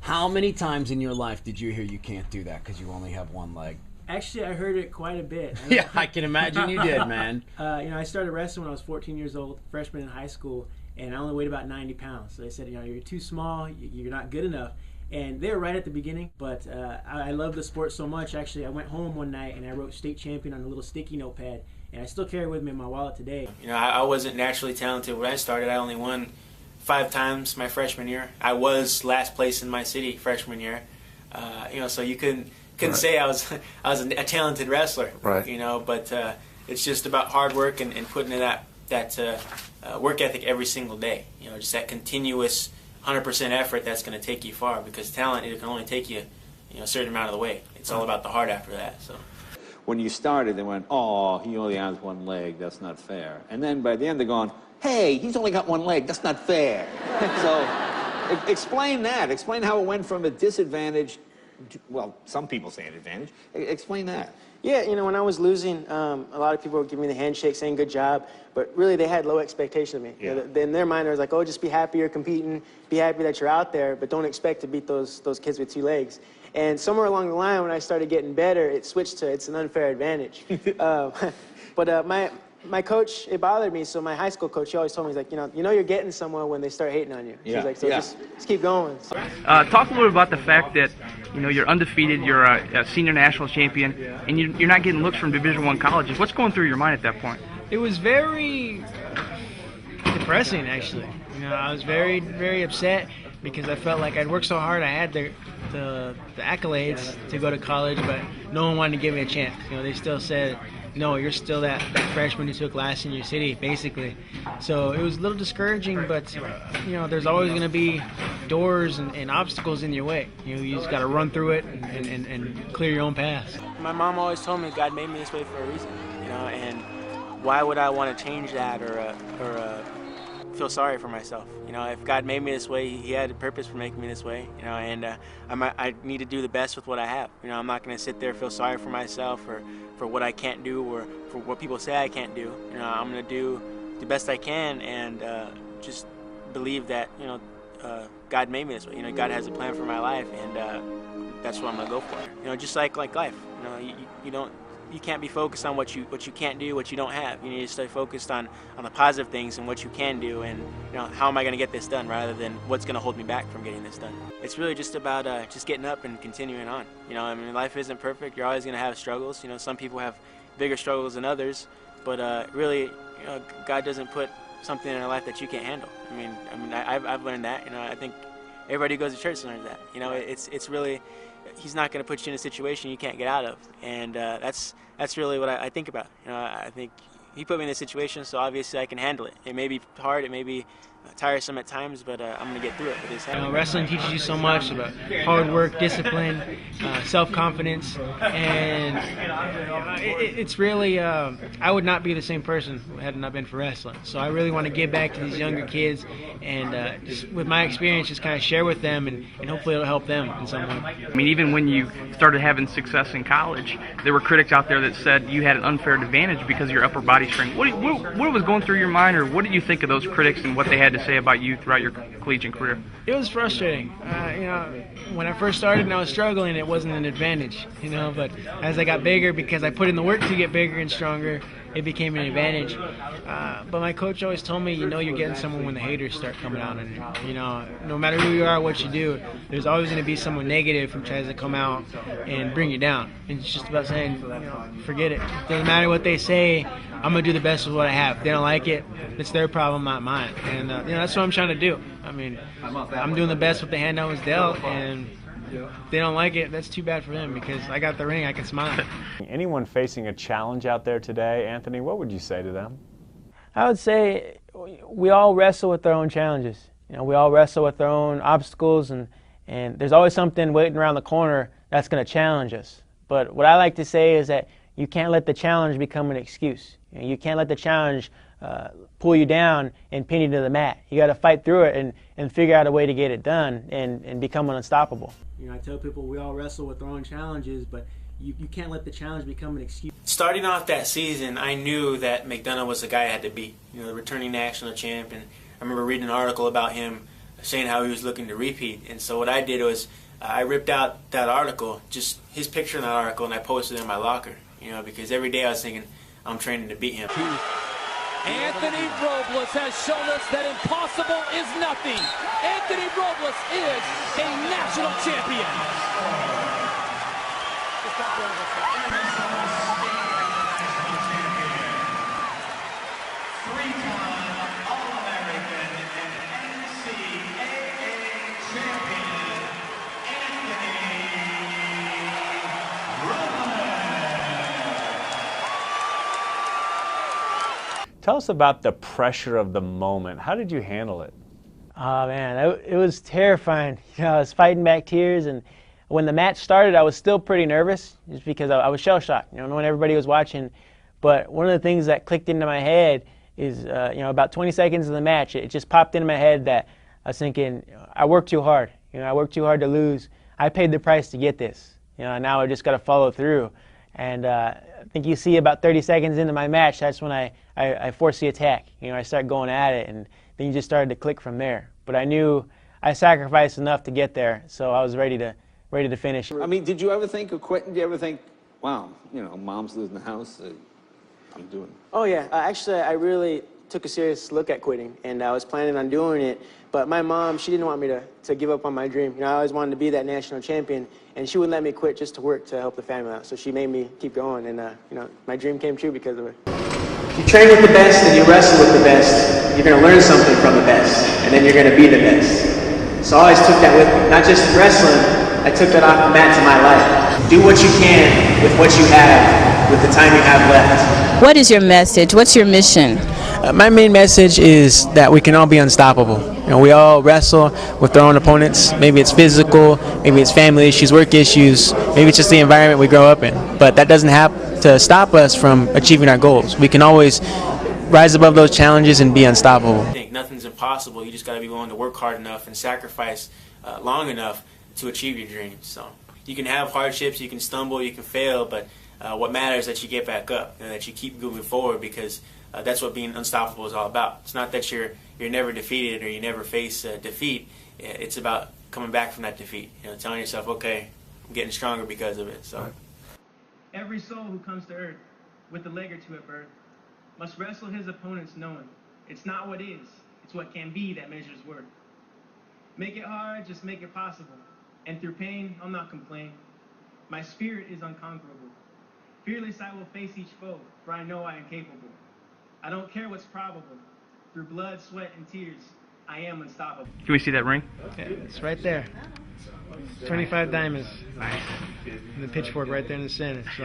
How many times in your life did you hear you can't do that because you only have one leg? Actually, I heard it quite a bit. Yeah, I can imagine you did, man. I started wrestling when I was 14 years old, freshman in high school, and I only weighed about 90 pounds. So they said, you're too small, you're not good enough. And they were right at the beginning, but I love the sport so much. Actually, I went home one night and I wrote state champion on a little sticky notepad, and I still carry it with me in my wallet today. I wasn't naturally talented when I started. I only won 5 times my freshman year. I was last place in my city freshman year. So you couldn't Right. say I was a talented wrestler. Right. But it's just about hard work and putting in that work ethic every single day. Just that continuous 100% effort that's going to take you far, because talent, it can only take you, a certain amount of the way. It's all about the heart after that. So when you started, they went, "Oh, he only has one leg. That's not fair." And then by the end, they're going, "Hey, he's only got one leg. That's not fair." So explain that. Explain how it went from a disadvantage to, well, some people say an advantage. Explain that. Yeah, when I was losing, a lot of people would give me the handshake saying good job, but really they had low expectation of me. Yeah. In their mind, it was like, oh, just be happy you're competing, be happy that you're out there, but don't expect to beat those kids with 2 legs. And somewhere along the line, when I started getting better, it switched to it's an unfair advantage. But my coach, it bothered me, so my high school coach, he always told me, he's like, you're getting somewhere when they start hating on you. Yeah. He's like, so just keep going. So, Talk a little about the fact that you're undefeated, you're a senior national champion, and you're not getting looks from Division I colleges. What's going through your mind at that point? It was very depressing, actually. I was very, very upset because I felt like I'd worked so hard. I had the accolades to go to college, but no one wanted to give me a chance. They still said, no, you're still that freshman who took last in your city, basically. So it was a little discouraging, but, there's always going to be doors and obstacles in your way. You just got to run through it and clear your own path. my mom always told me God made me this way for a reason, and why would I want to change that or feel sorry for myself? If God made me this way, He had a purpose for making me this way, and I need to do the best with what I have. I'm not going to sit there and feel sorry for myself or for what I can't do or for what people say I can't do. I'm going to do the best I can and just believe that, God made me this way. God has a plan for my life, and that's what I'm going to go for. Just like life, you can't be focused on what you can't do, what you don't have. You need to stay focused on the positive things and what you can do, and how am I going to get this done, rather than what's going to hold me back from getting this done. It's really just about just getting up and continuing on. Life isn't perfect. You're always going to have struggles. Some people have bigger struggles than others, but really, God doesn't put something in our life that you can't handle. I've learned that. I think everybody who goes to church learns that. It's really, He's not going to put you in a situation you can't get out of, and that's really what I think about. I think He put me in this situation, so obviously I can handle it. It may be hard, it may be tiresome at times, but I'm going to get through it with His help. Wrestling teaches you so much about hard work, discipline, self-confidence, and it's really, I would not be the same person had it not been for wrestling. So I really want to give back to these younger kids, and just with my experience, just kind of share with them, and hopefully it'll help them in some way. Even when you started having success in college, there were critics out there that said you had an unfair advantage because of your upper body strength. What was going through your mind, or what did you think of those critics and what they had to say about you throughout your collegiate career? It was frustrating. When I first started and I was struggling, it wasn't an advantage, but as I got bigger, because I put in the work to get bigger and stronger, it became an advantage. But my coach always told me, you're getting someone when the haters start coming out on you. No matter who you are, what you do, there's always going to be someone negative who tries to come out and bring you down. And it's just about saying, forget it. Doesn't matter what they say, I'm going to do the best with what I have. If they don't like it, it's their problem, not mine. And that's what I'm trying to do. I'm doing the best with the hand I was dealt, and if they don't like it, that's too bad for them, because I got the ring, I can smile. Anyone facing a challenge out there today, Anthony, what would you say to them? I would say we all wrestle with our own challenges. We all wrestle with our own obstacles, and there's always something waiting around the corner that's going to challenge us. But what I like to say is that you can't let the challenge become an excuse. You can't let the challenge pull you down and pin you to the mat. You got to fight through it and figure out a way to get it done and become unstoppable. I tell people we all wrestle with our own challenges, but you can't let the challenge become an excuse. Starting off that season, I knew that McDonough was the guy I had to beat. The returning national champion. I remember reading an article about him saying how he was looking to repeat. And so what I did was I ripped out that article, just his picture in that article, and I posted it in my locker. You know, because every day I was thinking, I'm training to beat him. Anthony Robles has shown us that impossible is nothing. Anthony Robles is a national champion. Tell us about the pressure of the moment. How did you handle it? Oh man, it was terrifying. You know, I was fighting back tears, and when the match started, I was still pretty nervous, just because I was shell shocked. You know, knowing everybody was watching. But one of the things that clicked into my head is, you know, about 20 seconds of the match, it just popped into my head that I was thinking, I worked too hard. You know, I worked too hard to lose. I paid the price to get this. You know, now I just got to follow through. And I think you see about 30 seconds into my match, that's when I forced the attack. You know, I started going at it, and then you just started to click from there. But I knew I sacrificed enough to get there, so I was ready to finish. I mean, did you ever think of quitting? Did you ever think, wow, you know, mom's losing the house, I'm doing it? Oh yeah, actually I really took a serious look at quitting, and I was planning on doing it, but my mom, she didn't want me to give up on my dream. You know, I always wanted to be that national champion, and she wouldn't let me quit just to work to help the family out, so she made me keep going, and you know, my dream came true because of her. If you train with the best and you wrestle with the best, you're going to learn something from the best, and then you're going to be the best. So I always took that with me, not just in wrestling, I took that off the mat to my life. Do what you can with what you have, with the time you have left. What is your message? What's your mission? My main message is that we can all be unstoppable. You know, we all wrestle with our own opponents. Maybe it's physical, maybe it's family issues, work issues, maybe it's just the environment we grow up in. But that doesn't have to stop us from achieving our goals. We can always rise above those challenges and be unstoppable. I think nothing's impossible. You just got to be willing to work hard enough and sacrifice long enough to achieve your dreams. So you can have hardships, you can stumble, you can fail, but what matters is that you get back up and that you keep moving forward, because that's what being unstoppable is all about. It's not that you're never defeated or you never face defeat. It's about coming back from that defeat. You know, telling yourself, okay, I'm getting stronger because of it. So every soul who comes to earth with a leg or two at birth must wrestle his opponents knowing it's not what is, it's what can be that measures worth. Make it hard, just make it possible. And through pain, I'll not complain. My spirit is unconquerable. Fearless I will face each foe, for I know I am capable. I don't care what's probable. Through blood, sweat, and tears, I am unstoppable. Can we see that ring? Yeah, it's right there. 25 diamonds. Nice. And the pitchfork right there in the center. So.